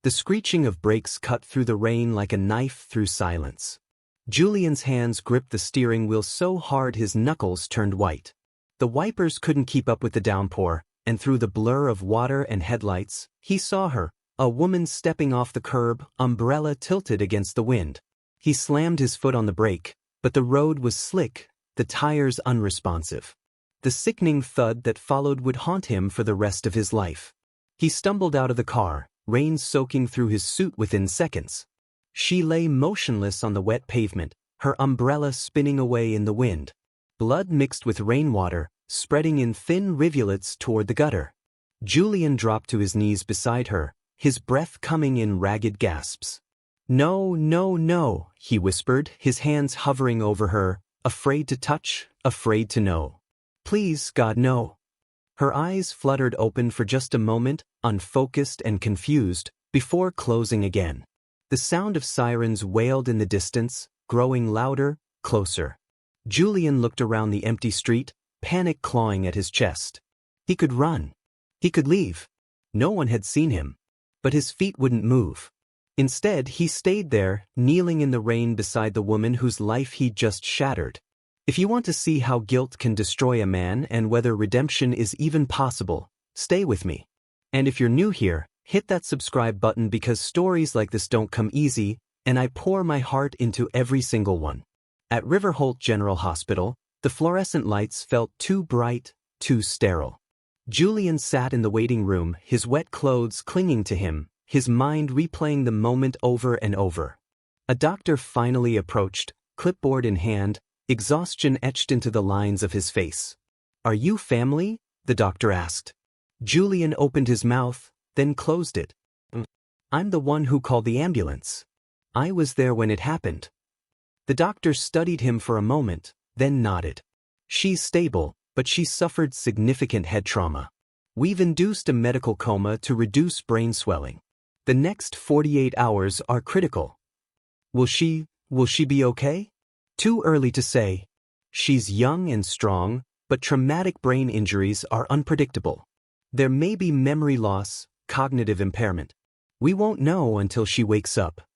The screeching of brakes cut through the rain like a knife through silence. Julian's hands gripped the steering wheel so hard his knuckles turned white. The wipers couldn't keep up with the downpour, and through the blur of water and headlights, he saw her, a woman stepping off the curb, umbrella tilted against the wind. He slammed his foot on the brake, but the road was slick, the tires unresponsive. The sickening thud that followed would haunt him for the rest of his life. He stumbled out of the car, rain soaking through his suit within seconds. She lay motionless on the wet pavement, her umbrella spinning away in the wind. Blood mixed with rainwater, spreading in thin rivulets toward the gutter. Julian dropped to his knees beside her, his breath coming in ragged gasps. "No, no, no," he whispered, his hands hovering over her, afraid to touch, afraid to know. "Please, God, no." Her eyes fluttered open for just a moment, unfocused and confused, before closing again. The sound of sirens wailed in the distance, growing louder, closer. Julian looked around the empty street, panic clawing at his chest. He could run. He could leave. No one had seen him. But his feet wouldn't move. Instead, he stayed there, kneeling in the rain beside the woman whose life he'd just shattered. If you want to see how guilt can destroy a man and whether redemption is even possible, stay with me. And if you're new here, hit that subscribe button because stories like this don't come easy, and I pour my heart into every single one. At Riverholt General Hospital, the fluorescent lights felt too bright, too sterile. Julian sat in the waiting room, his wet clothes clinging to him, his mind replaying the moment over and over. A doctor finally approached, clipboard in hand, exhaustion etched into the lines of his face. "Are you family?" the doctor asked. Julian opened his mouth, then closed it. "I'm the one who called the ambulance. I was there when it happened." The doctor studied him for a moment, then nodded. "She's stable, but she suffered significant head trauma. We've induced a medical coma to reduce brain swelling. The next 48 hours are critical." Will she be okay?" "Too early to say. She's young and strong, but traumatic brain injuries are unpredictable. There may be memory loss, cognitive impairment. We won't know until she wakes up."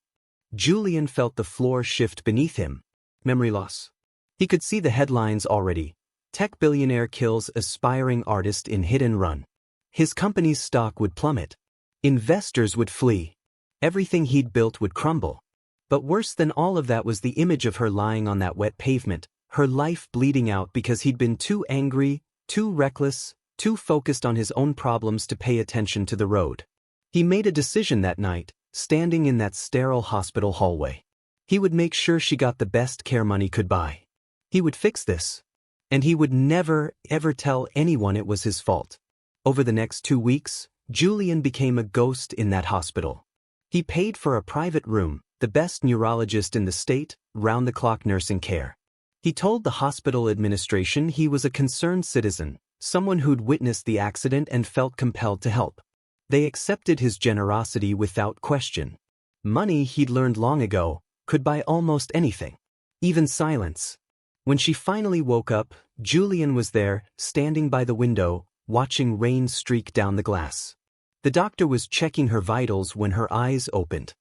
Julian felt the floor shift beneath him. Memory loss. He could see the headlines already. Tech billionaire kills aspiring artist in hit and run. His company's stock would plummet. Investors would flee. Everything he'd built would crumble. But worse than all of that was the image of her lying on that wet pavement, her life bleeding out because he'd been too angry, too reckless, too focused on his own problems to pay attention to the road. He made a decision that night, standing in that sterile hospital hallway. He would make sure she got the best care money could buy. He would fix this. And he would never, ever tell anyone it was his fault. Over the next 2 weeks, Julian became a ghost in that hospital. He paid for a private room, the best neurologist in the state, round-the-clock nursing care. He told the hospital administration he was a concerned citizen, someone who'd witnessed the accident and felt compelled to help. They accepted his generosity without question. Money, he'd learned long ago, could buy almost anything. Even silence. When she finally woke up, Julian was there, standing by the window, watching rain streak down the glass. The doctor was checking her vitals when her eyes opened.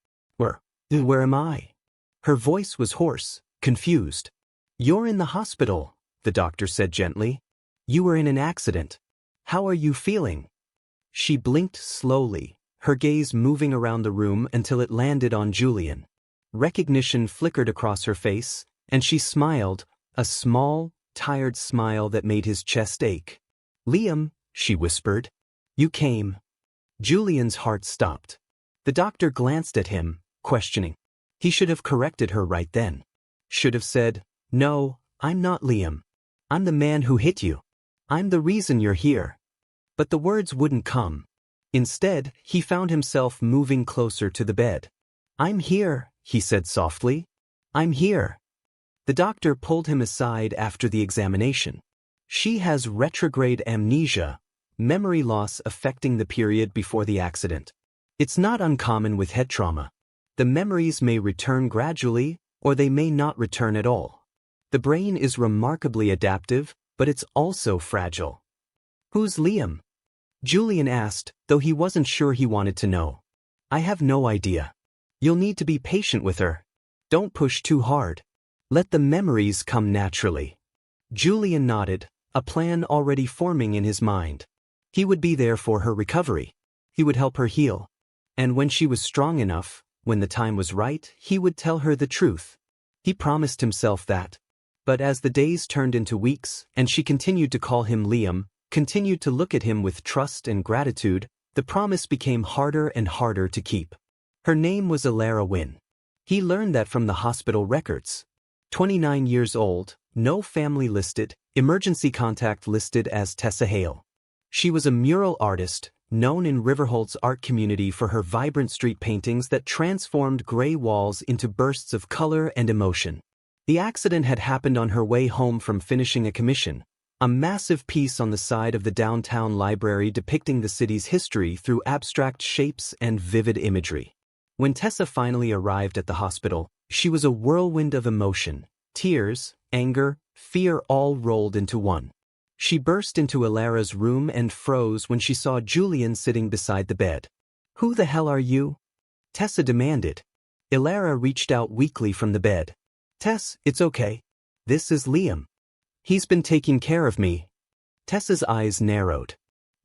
Where am I?" Her voice was hoarse, confused. "You're in the hospital," the doctor said gently. "You were in an accident. How are you feeling?" She blinked slowly, her gaze moving around the room until it landed on Julian. Recognition flickered across her face, and she smiled, a small, tired smile that made his chest ache. "Liam," she whispered. "You came." Julian's heart stopped. The doctor glanced at him, questioning. He should have corrected her right then. Should have said, "No, I'm not Liam. I'm the man who hit you. I'm the reason you're here." But the words wouldn't come. Instead, he found himself moving closer to the bed. "I'm here," he said softly. "I'm here." The doctor pulled him aside after the examination. "She has retrograde amnesia, memory loss affecting the period before the accident. It's not uncommon with head trauma. The memories may return gradually, or they may not return at all. The brain is remarkably adaptive, but it's also fragile." "Who's Liam?" Julian asked, though he wasn't sure he wanted to know. I have no idea. You'll need to be patient with her. Don't push too hard. Let the memories come naturally. Julian nodded, a plan already forming in his mind. He would be there for her recovery. He would help her heal. And when she was strong enough, when the time was right, he would tell her the truth. He promised himself that. But as the days turned into weeks, and she continued to call him Liam, continued to look at him with trust and gratitude, the promise became harder and harder to keep. Her name was Elara Wynne. He learned that from the hospital records. 29 years old, no family listed, emergency contact listed as Tessa Hale. She was a mural artist, known in Riverholt's art community for her vibrant street paintings that transformed gray walls into bursts of color and emotion. The accident had happened on her way home from finishing a commission, a massive piece on the side of the downtown library depicting the city's history through abstract shapes and vivid imagery. When Tessa finally arrived at the hospital, she was a whirlwind of emotion, tears, anger, fear all rolled into one. She burst into Elara's room and froze when she saw Julian sitting beside the bed. "Who the hell are you?" Tessa demanded. Elara reached out weakly from the bed. "Tess, it's okay. This is Liam. He's been taking care of me." Tessa's eyes narrowed.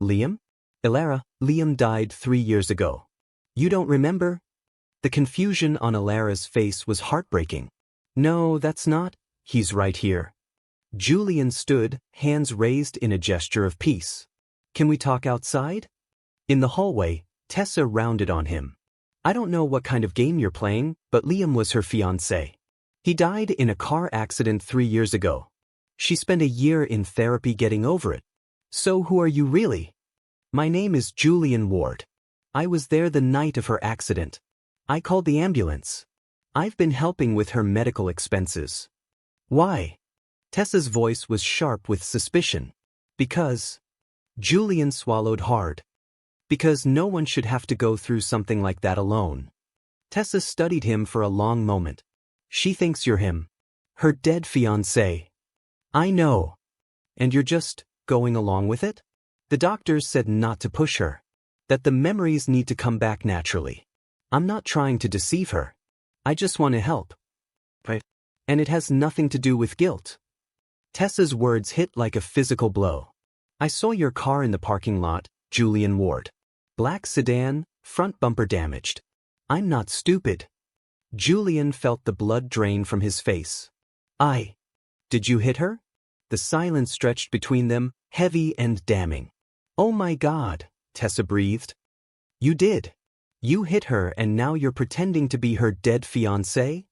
"Liam?" "Elara, Liam died 3 years ago. You don't remember?" The confusion on Elara's face was heartbreaking. "No, that's not. He's right here." Julian stood, hands raised in a gesture of peace. "Can we talk outside?" In the hallway, Tessa rounded on him. "I don't know what kind of game you're playing, but Liam was her fiancé. He died in a car accident 3 years ago. She spent a year in therapy getting over it. So who are you really?" "My name is Julian Ward. I was there the night of her accident. I called the ambulance. I've been helping with her medical expenses." "Why?" Tessa's voice was sharp with suspicion. "Because..." Julian swallowed hard. "Because no one should have to go through something like that alone." Tessa studied him for a long moment. "She thinks you're him. Her dead fiancé." "I know. And you're just going along with it?" "The doctors said not to push her. That the memories need to come back naturally. I'm not trying to deceive her. I just want to help. Right? And it has nothing to do with guilt." Tessa's words hit like a physical blow. "I saw your car in the parking lot, Julian Ward. Black sedan, front bumper damaged. I'm not stupid." Julian felt the blood drain from his face. Did you hit her?" The silence stretched between them, heavy and damning. "Oh my God," Tessa breathed. "You did. You hit her and now you're pretending to be her dead fiancé?"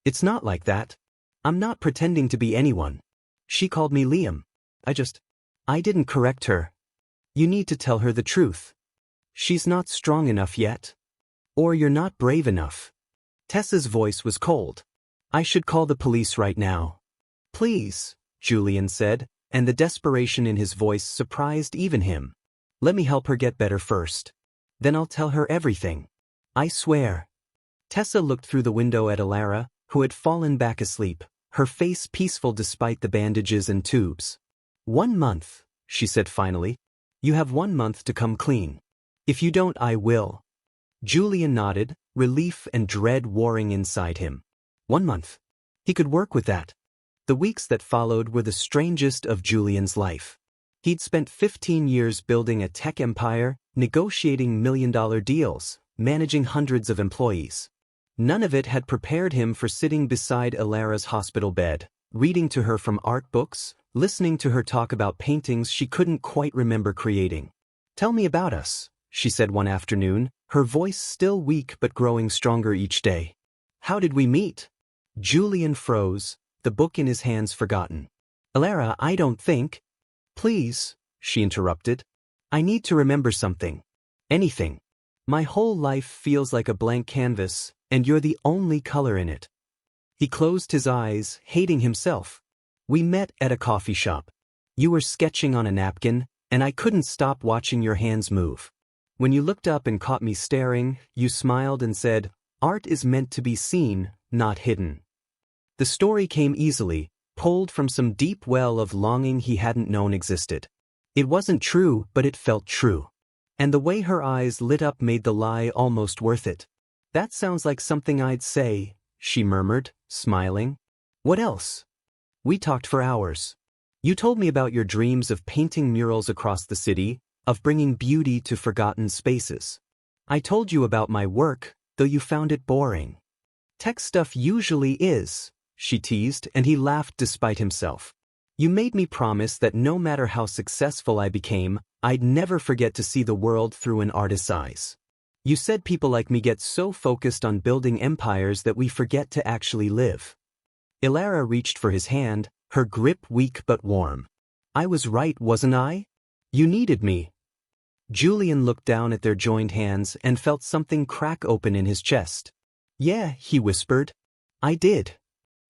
"It's not like that. I'm not pretending to be anyone. She called me Liam. I didn't correct her. You need to tell her the truth. She's not strong enough yet. Or you're not brave enough." Tessa's voice was cold. "I should call the police right now." "Please," Julian said, and the desperation in his voice surprised even him. "Let me help her get better first. Then I'll tell her everything. I swear." Tessa looked through the window at Elara, who had fallen back asleep, her face peaceful despite the bandages and tubes. "1 month," she said finally. "You have 1 month to come clean. If you don't, I will." Julian nodded, relief and dread warring inside him. 1 month. He could work with that. The weeks that followed were the strangest of Julian's life. He'd spent 15 years building a tech empire, negotiating million-dollar deals, managing hundreds of employees. None of it had prepared him for sitting beside Elara's hospital bed, reading to her from art books, listening to her talk about paintings she couldn't quite remember creating. "Tell me about us," she said one afternoon, her voice still weak but growing stronger each day. "How did we meet?" Julian froze, the book in his hands forgotten. "Elara, I don't think..." "Please," she interrupted. "I need to remember something. Anything. My whole life feels like a blank canvas, and you're the only color in it." He closed his eyes, hating himself. "We met at a coffee shop. You were sketching on a napkin, and I couldn't stop watching your hands move. When you looked up and caught me staring, you smiled and said, 'Art is meant to be seen, not hidden.'" The story came easily, pulled from some deep well of longing he hadn't known existed. It wasn't true, but it felt true. And the way her eyes lit up made the lie almost worth it. That sounds like something I'd say, she murmured, smiling. What else? We talked for hours. You told me about your dreams of painting murals across the city, of bringing beauty to forgotten spaces. I told you about my work, though you found it boring. Tech stuff usually is, she teased, and he laughed despite himself. You made me promise that no matter how successful I became, I'd never forget to see the world through an artist's eyes. You said people like me get so focused on building empires that we forget to actually live. Elara reached for his hand, her grip weak but warm. I was right, wasn't I? You needed me. Julian looked down at their joined hands and felt something crack open in his chest. Yeah, he whispered. I did.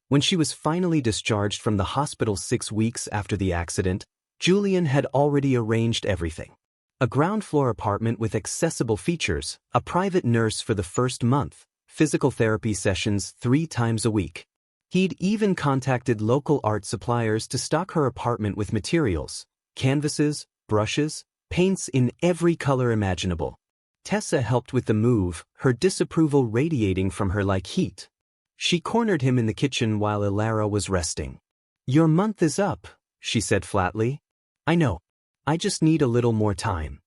When she was finally discharged from the hospital 6 weeks after the accident, Julian had already arranged everything. A ground-floor apartment with accessible features, a private nurse for the first month, physical therapy sessions 3 times a week. He'd even contacted local art suppliers to stock her apartment with materials, canvases, brushes, paints in every color imaginable. Tessa helped with the move, her disapproval radiating from her like heat. She cornered him in the kitchen while Elara was resting. Your month is up, she said flatly. I know. I just need a little more time.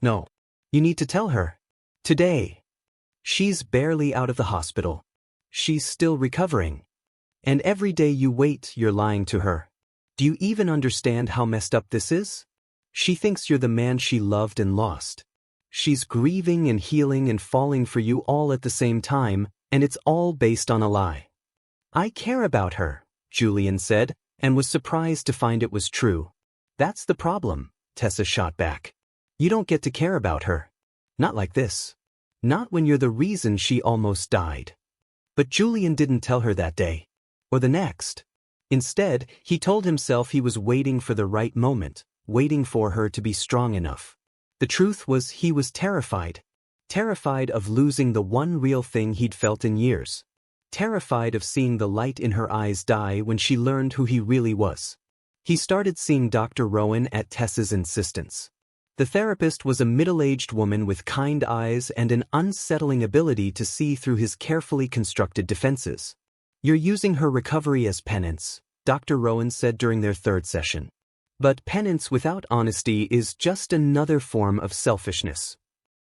No. You need to tell her. Today. She's barely out of the hospital. She's still recovering. And every day you wait, you're lying to her. Do you even understand how messed up this is? She thinks you're the man she loved and lost. She's grieving and healing and falling for you all at the same time, and it's all based on a lie. I care about her, Julian said, and was surprised to find it was true. That's the problem, Tessa shot back. You don't get to care about her. Not like this. Not when you're the reason she almost died. But Julian didn't tell her that day. Or the next. Instead, he told himself he was waiting for the right moment, waiting for her to be strong enough. The truth was he was terrified. Terrified of losing the one real thing he'd felt in years. Terrified of seeing the light in her eyes die when she learned who he really was. He started seeing Dr. Rowan at Tessa's insistence. The therapist was a middle-aged woman with kind eyes and an unsettling ability to see through his carefully constructed defenses. You're using her recovery as penance, Dr. Rowan said during their 3rd session. But penance without honesty is just another form of selfishness.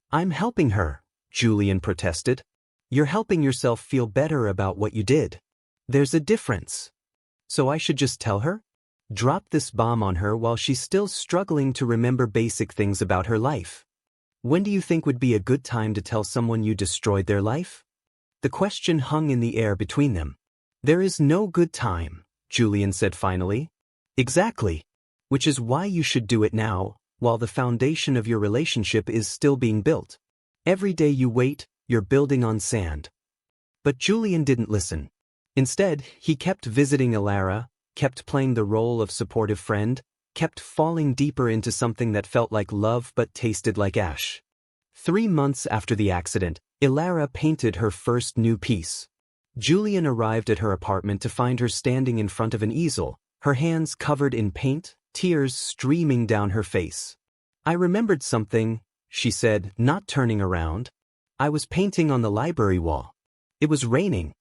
I'm helping her, Julian protested. You're helping yourself feel better about what you did. There's a difference. So I should just tell her? Drop this bomb on her while she's still struggling to remember basic things about her life. When do you think would be a good time to tell someone you destroyed their life? The question hung in the air between them. There is no good time, Julian said finally. Exactly. Which is why you should do it now, while the foundation of your relationship is still being built. Every day you wait, you're building on sand. But Julian didn't listen. Instead, he kept visiting Elara, kept playing the role of supportive friend, kept falling deeper into something that felt like love but tasted like ash. 3 months after the accident, Elara painted her first new piece. Julian arrived at her apartment to find her standing in front of an easel, her hands covered in paint, tears streaming down her face. I remembered something, she said, not turning around. I was painting on the library wall. It was raining.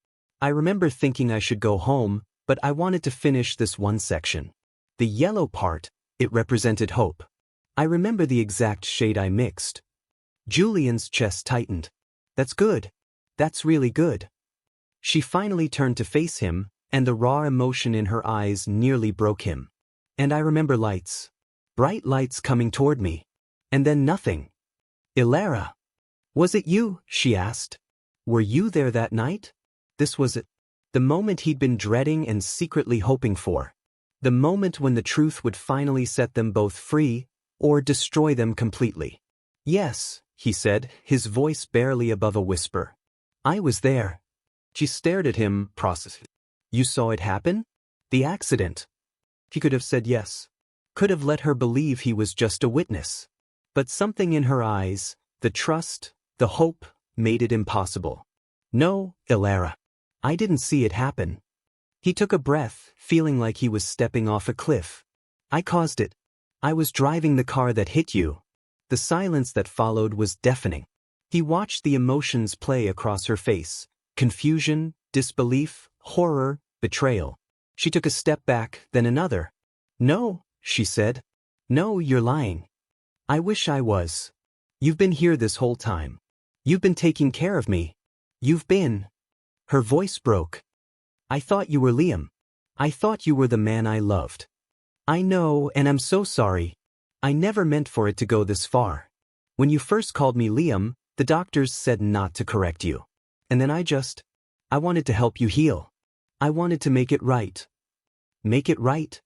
I remember thinking I should go home, but I wanted to finish this one section. The yellow part, it represented hope. I remember the exact shade I mixed. Julian's chest tightened. That's good. That's really good. She finally turned to face him, and the raw emotion in her eyes nearly broke him. And I remember lights. Bright lights coming toward me. And then nothing. Elara. Was it you? She asked. Were you there that night? This was it. The moment he'd been dreading and secretly hoping for. The moment when the truth would finally set them both free, or destroy them completely. Yes, he said, his voice barely above a whisper. I was there. She stared at him, processing. You saw it happen? The accident. He could have said yes. Could have let her believe he was just a witness. But something in her eyes, the trust, the hope, made it impossible. No, Elara. I didn't see it happen. He took a breath, feeling like he was stepping off a cliff. I caused it. I was driving the car that hit you. The silence that followed was deafening. He watched the emotions play across her face: confusion, disbelief, horror, betrayal. She took a step back, then another. "No," she said. "No, you're lying. I wish I was. You've been here this whole time. You've been taking care of me. You've been—" Her voice broke. "I thought you were Liam. I thought you were the man I loved. I know, and I'm so sorry. I never meant for it to go this far. When you first called me Liam, the doctors said not to correct you. And then I wanted to help you heal. I wanted to make it right." Make it right?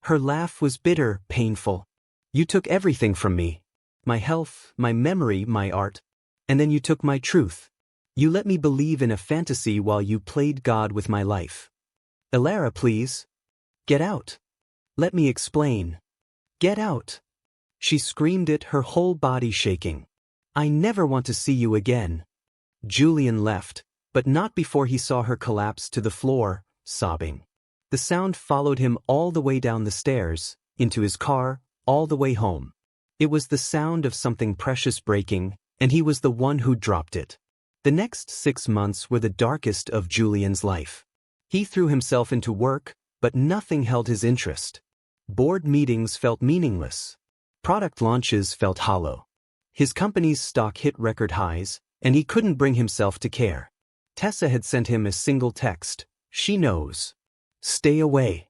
Her laugh was bitter, painful. "You took everything from me. My health, my memory, my art. And then you took my truth. You let me believe in a fantasy while you played God with my life. Elara, please. Get out. Let me explain. Get out." She screamed it, her whole body shaking. "I never want to see you again." Julian left, but not before he saw her collapse to the floor, sobbing. The sound followed him all the way down the stairs, into his car, all the way home. It was the sound of something precious breaking, and he was the one who dropped it. The next 6 months were the darkest of Julian's life. He threw himself into work, but nothing held his interest. Board meetings felt meaningless. Product launches felt hollow. His company's stock hit record highs, and he couldn't bring himself to care. Tessa had sent him a single text: "She knows. Stay away."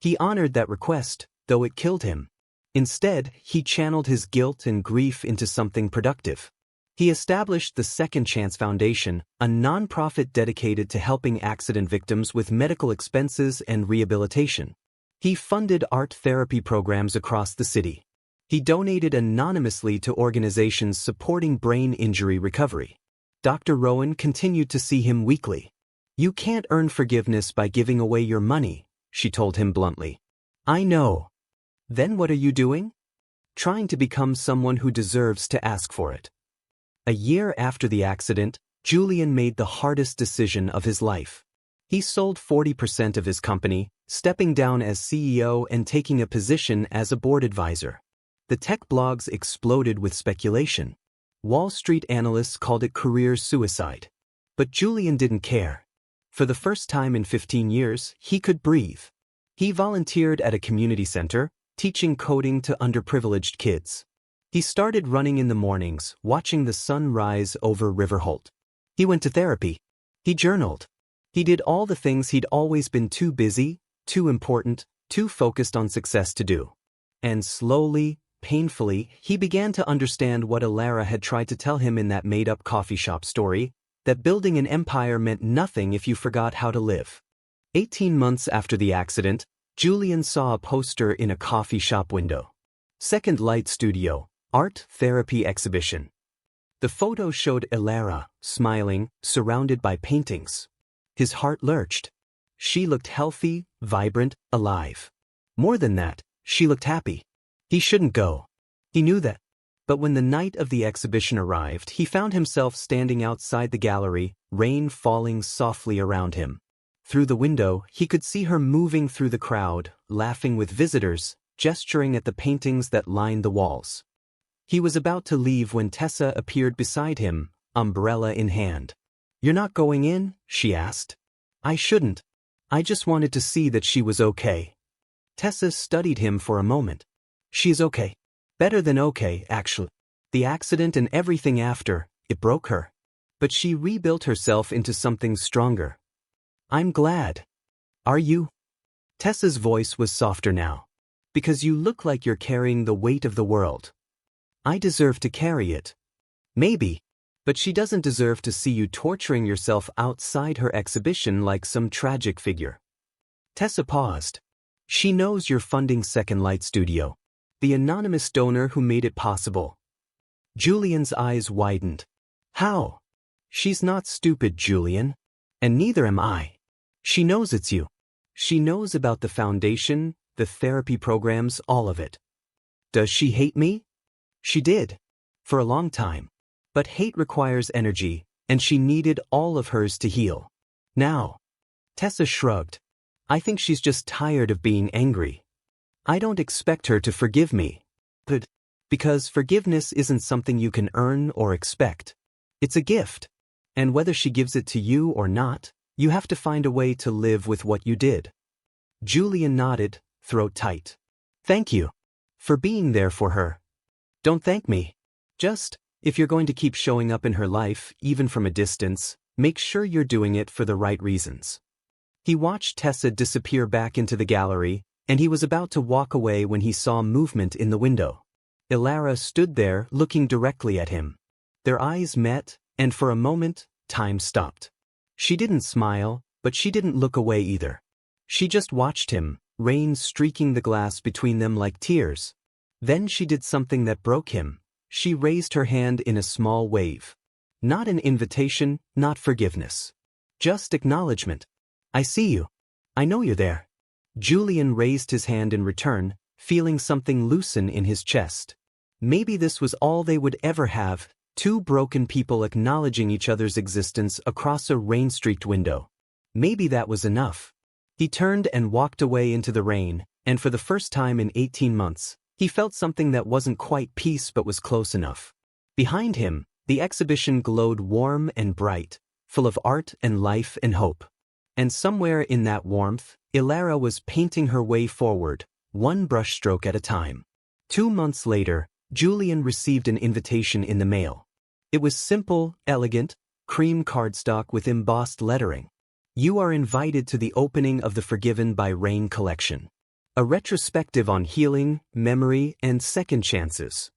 He honored that request, though it killed him. Instead, he channeled his guilt and grief into something productive. He established the Second Chance Foundation, a nonprofit dedicated to helping accident victims with medical expenses and rehabilitation. He funded art therapy programs across the city. He donated anonymously to organizations supporting brain injury recovery. Dr. Rowan continued to see him weekly. "You can't earn forgiveness by giving away your money," she told him bluntly. "I know." "Then what are you doing?" "Trying to become someone who deserves to ask for it." A year after the accident, Julian made the hardest decision of his life. He sold 40% of his company, stepping down as CEO and taking a position as a board advisor. The tech blogs exploded with speculation. Wall Street analysts called it career suicide. But Julian didn't care. For the first time in 15 years, he could breathe. He volunteered at a community center, teaching coding to underprivileged kids. He started running in the mornings, watching the sun rise over River Holt. He went to therapy. He journaled. He did all the things he'd always been too busy, too important, too focused on success to do. And slowly, painfully, he began to understand what Elara had tried to tell him in that made-up coffee shop story, that building an empire meant nothing if you forgot how to live. 18 months after the accident, Julian saw a poster in a coffee shop window. Second Light Studio, Art Therapy Exhibition. The photo showed Elara, smiling, surrounded by paintings. His heart lurched. She looked healthy, vibrant, alive. More than that, she looked happy. He shouldn't go. He knew that. But when the night of the exhibition arrived, he found himself standing outside the gallery, rain falling softly around him. Through the window, he could see her moving through the crowd, laughing with visitors, gesturing at the paintings that lined the walls. He was about to leave when Tessa appeared beside him, umbrella in hand. "You're not going in?" she asked. "I shouldn't. I just wanted to see that she was okay." Tessa studied him for a moment. "She is okay. Better than okay, actually. The accident and everything after, it broke her. But she rebuilt herself into something stronger." "I'm glad." "Are you?" Tessa's voice was softer now. "Because you look like you're carrying the weight of the world." "I deserve to carry it." "Maybe. But she doesn't deserve to see you torturing yourself outside her exhibition like some tragic figure." Tessa paused. "She knows you're funding Second Light Studio. The anonymous donor who made it possible." Julian's eyes widened. "How?" "She's not stupid, Julian. And neither am I. She knows it's you. She knows about the foundation, the therapy programs, all of it." "Does she hate me?" "She did. For a long time. But hate requires energy, and she needed all of hers to heal. Now." Tessa shrugged. "I think she's just tired of being angry. I don't expect her to forgive me. But Because forgiveness isn't something you can earn or expect. It's a gift. And whether she gives it to you or not, you have to find a way to live with what you did. Julian nodded, throat tight. Thank you. For being there for her. Don't thank me. Just, if you're going to keep showing up in her life, even from a distance, make sure you're doing it for the right reasons. He watched Tessa disappear back into the gallery, and he was about to walk away when he saw movement in the window. Elara stood there, looking directly at him. Their eyes met, and for a moment, time stopped. She didn't smile, but she didn't look away either. She just watched him, rain streaking the glass between them like tears. Then she did something that broke him. She raised her hand in a small wave. Not an invitation, not forgiveness. Just acknowledgement. I see you. I know you're there. Julian raised his hand in return, feeling something loosen in his chest. Maybe this was all they would ever have, two broken people acknowledging each other's existence across a rain-streaked window. Maybe that was enough. He turned and walked away into the rain, and for the first time in 18 months, he felt something that wasn't quite peace but was close enough. Behind him, the exhibition glowed warm and bright, full of art and life and hope. And somewhere in that warmth, Elara was painting her way forward, one brushstroke at a time. 2 months later, Julian received an invitation in the mail. It was simple, elegant, cream cardstock with embossed lettering. You are invited to the opening of the Forgiven by Rain collection. A retrospective on healing, memory, and second chances.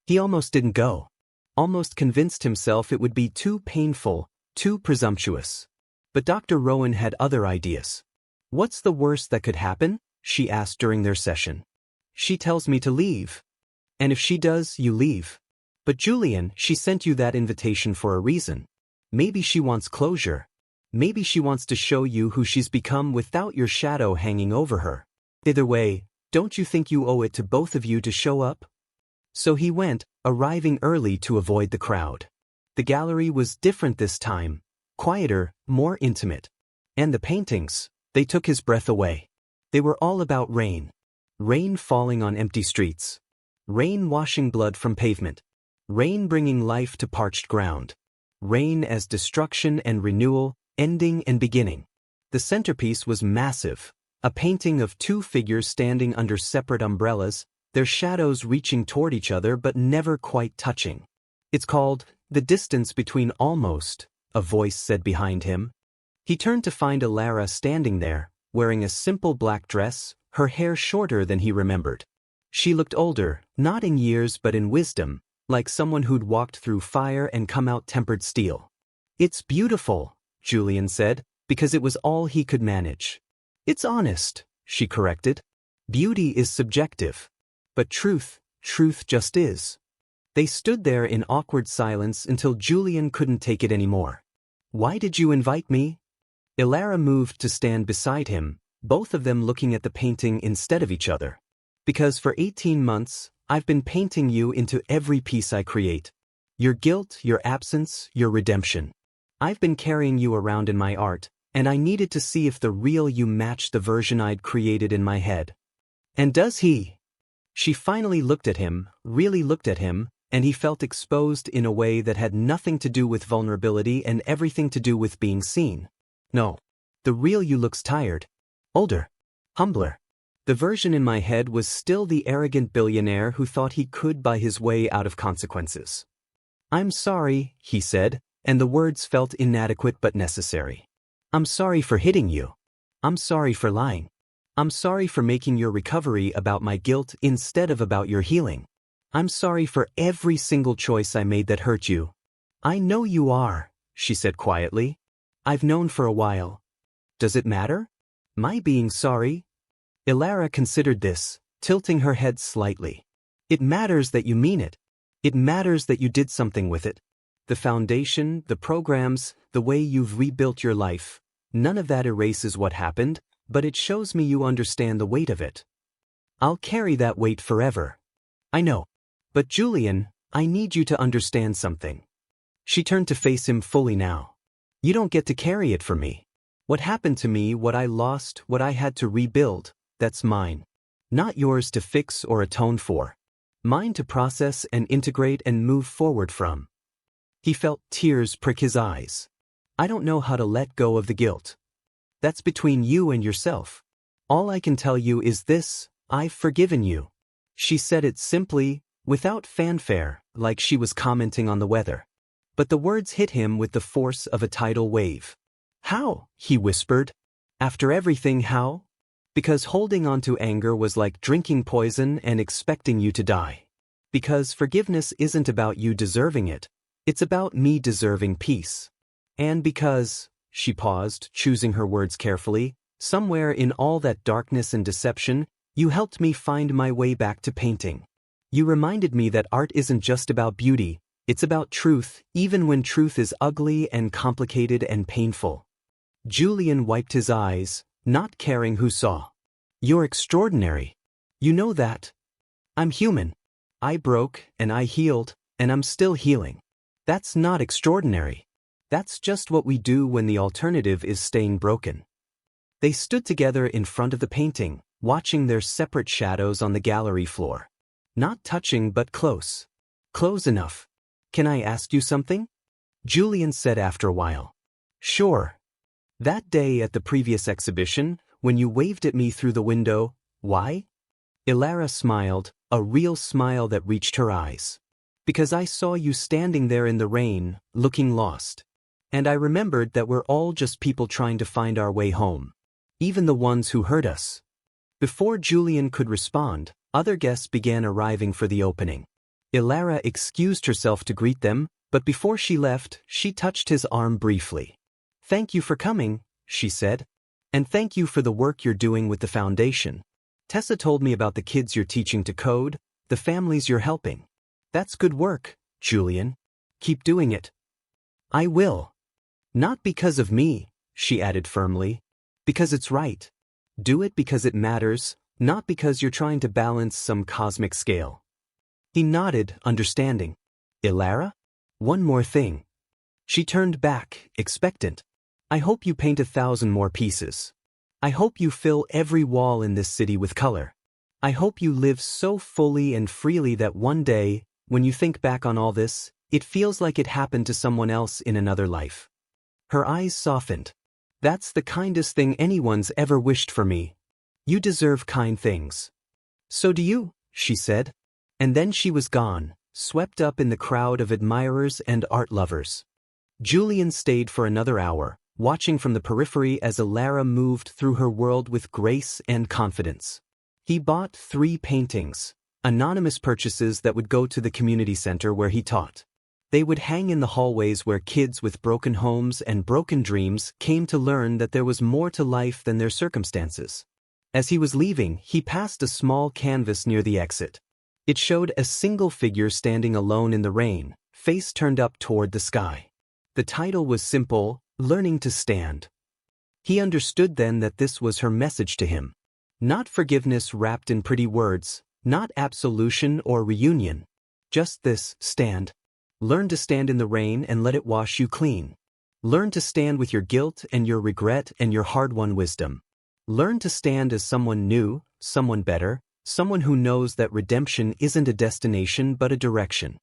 He almost didn't go. Almost convinced himself it would be too painful, too presumptuous. But Dr. Rowan had other ideas. What's the worst that could happen? She asked during their session. She tells me to leave. And if she does, you leave. But Julian, she sent you that invitation for a reason. Maybe she wants closure. Maybe she wants to show you who she's become without your shadow hanging over her. Either way, don't you think you owe it to both of you to show up? So he went, arriving early to avoid the crowd. The gallery was different this time, quieter, more intimate. And the paintings, they took his breath away. They were all about rain. Rain falling on empty streets. Rain washing blood from pavement. Rain bringing life to parched ground. Rain as destruction and renewal, ending and beginning. The centerpiece was massive, a painting of two figures standing under separate umbrellas, their shadows reaching toward each other but never quite touching. It's called The Distance Between Almost, a voice said behind him. He turned to find Elara standing there, wearing a simple black dress, her hair shorter than he remembered. She looked older, not in years but in wisdom, like someone who'd walked through fire and come out tempered steel. It's beautiful, Julian said, because it was all he could manage. It's honest, she corrected. Beauty is subjective. But truth just is. They stood there in awkward silence until Julian couldn't take it anymore. Why did you invite me? Elara moved to stand beside him, both of them looking at the painting instead of each other. Because for 18 months, I've been painting you into every piece I create. Your guilt, your absence, your redemption. I've been carrying you around in my art, and I needed to see if the real you matched the version I'd created in my head. And does he? She finally looked at him, really looked at him, and he felt exposed in a way that had nothing to do with vulnerability and everything to do with being seen. No. The real you looks tired. Older. Humbler. The version in my head was still the arrogant billionaire who thought he could buy his way out of consequences. I'm sorry, he said, and the words felt inadequate but necessary. I'm sorry for hitting you. I'm sorry for lying. I'm sorry for making your recovery about my guilt instead of about your healing. I'm sorry for every single choice I made that hurt you. I know you are, she said quietly. I've known for a while. Does it matter? My being sorry? Elara considered this, tilting her head slightly. It matters that you mean it. It matters that you did something with it. The foundation, the programs, the way you've rebuilt your life. None of that erases what happened, but it shows me you understand the weight of it. I'll carry that weight forever. I know. But Julian, I need you to understand something. She turned to face him fully now. You don't get to carry it for me. What happened to me, what I lost, what I had to rebuild, that's mine. Not yours to fix or atone for. Mine to process and integrate and move forward from. He felt tears prick his eyes. I don't know how to let go of the guilt. That's between you and yourself. All I can tell you is this: I've forgiven you. She said it simply, without fanfare, like she was commenting on the weather. But the words hit him with the force of a tidal wave. How? He whispered. After everything, how? Because holding on to anger was like drinking poison and expecting you to die. Because forgiveness isn't about you deserving it. It's about me deserving peace. And because, she paused, choosing her words carefully, somewhere in all that darkness and deception, you helped me find my way back to painting. You reminded me that art isn't just about beauty, it's about truth, even when truth is ugly and complicated and painful. Julian wiped his eyes, not caring who saw. You're extraordinary. You know that. I'm human. I broke, and I healed, and I'm still healing. That's not extraordinary. That's just what we do when the alternative is staying broken. They stood together in front of the painting, watching their separate shadows on the gallery floor. Not touching but close. Close enough. Can I ask you something? Julian said after a while. Sure. That day at the previous exhibition, when you waved at me through the window, why? Elara smiled, a real smile that reached her eyes. Because I saw you standing there in the rain, looking lost. And I remembered that we're all just people trying to find our way home. Even the ones who hurt us. Before Julian could respond, other guests began arriving for the opening. Elara excused herself to greet them, but before she left, she touched his arm briefly. Thank you for coming, she said. And thank you for the work you're doing with the foundation. Tessa told me about the kids you're teaching to code, the families you're helping. That's good work, Julian. Keep doing it. I will. Not because of me, she added firmly. Because it's right. Do it because it matters, not because you're trying to balance some cosmic scale. He nodded, understanding. Elara? One more thing. She turned back, expectant. I hope you paint 1,000 more pieces. I hope you fill every wall in this city with color. I hope you live so fully and freely that one day, when you think back on all this, it feels like it happened to someone else in another life. Her eyes softened. That's the kindest thing anyone's ever wished for me. You deserve kind things. So do you, she said. And then she was gone, swept up in the crowd of admirers and art lovers. Julian stayed for another hour, watching from the periphery as Elara moved through her world with grace and confidence. He bought 3 paintings, anonymous purchases that would go to the community center where he taught. They would hang in the hallways where kids with broken homes and broken dreams came to learn that there was more to life than their circumstances. As he was leaving, he passed a small canvas near the exit. It showed a single figure standing alone in the rain, face turned up toward the sky. The title was simple, Learning to Stand. He understood then that this was her message to him. Not forgiveness wrapped in pretty words, not absolution or reunion. Just this: stand. Learn to stand in the rain and let it wash you clean. Learn to stand with your guilt and your regret and your hard-won wisdom. Learn to stand as someone new, someone better, someone who knows that redemption isn't a destination but a direction.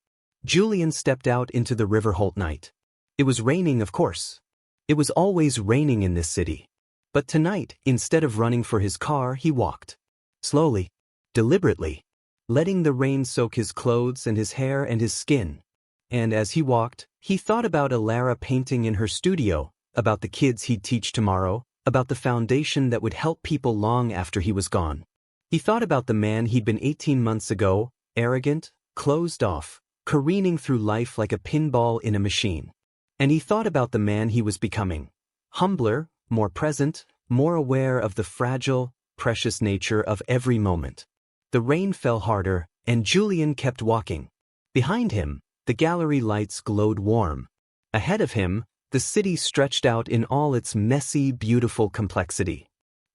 Julian stepped out into the River Holt night. It was raining, of course. It was always raining in this city. But tonight, instead of running for his car, he walked. Slowly, deliberately, letting the rain soak his clothes and his hair and his skin. And as he walked, he thought about Elara painting in her studio, about the kids he'd teach tomorrow, about the foundation that would help people long after he was gone. He thought about the man he'd been 18 months ago, arrogant, closed off, careening through life like a pinball in a machine. And he thought about the man he was becoming. Humbler, more present, more aware of the fragile, precious nature of every moment. The rain fell harder, and Julian kept walking. Behind him, the gallery lights glowed warm. Ahead of him, the city stretched out in all its messy, beautiful complexity.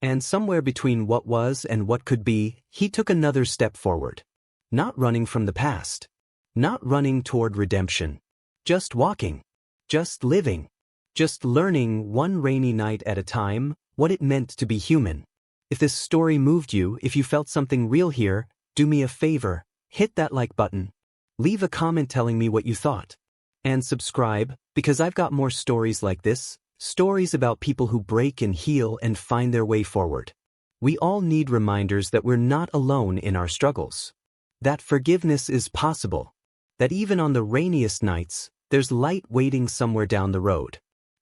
And somewhere between what was and what could be, he took another step forward. Not running from the past. Not running toward redemption. Just walking. Just living. Just learning one rainy night at a time what it meant to be human. If this story moved you, if you felt something real here, do me a favor, Hit that like button. Leave a comment telling me what you thought. And subscribe, because I've got more stories like this, stories about people who break and heal and find their way forward. We all need reminders that we're not alone in our struggles. That forgiveness is possible. That even on the rainiest nights, there's light waiting somewhere down the road.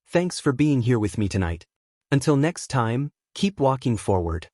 Thanks for being here with me tonight. Until next time, keep walking forward.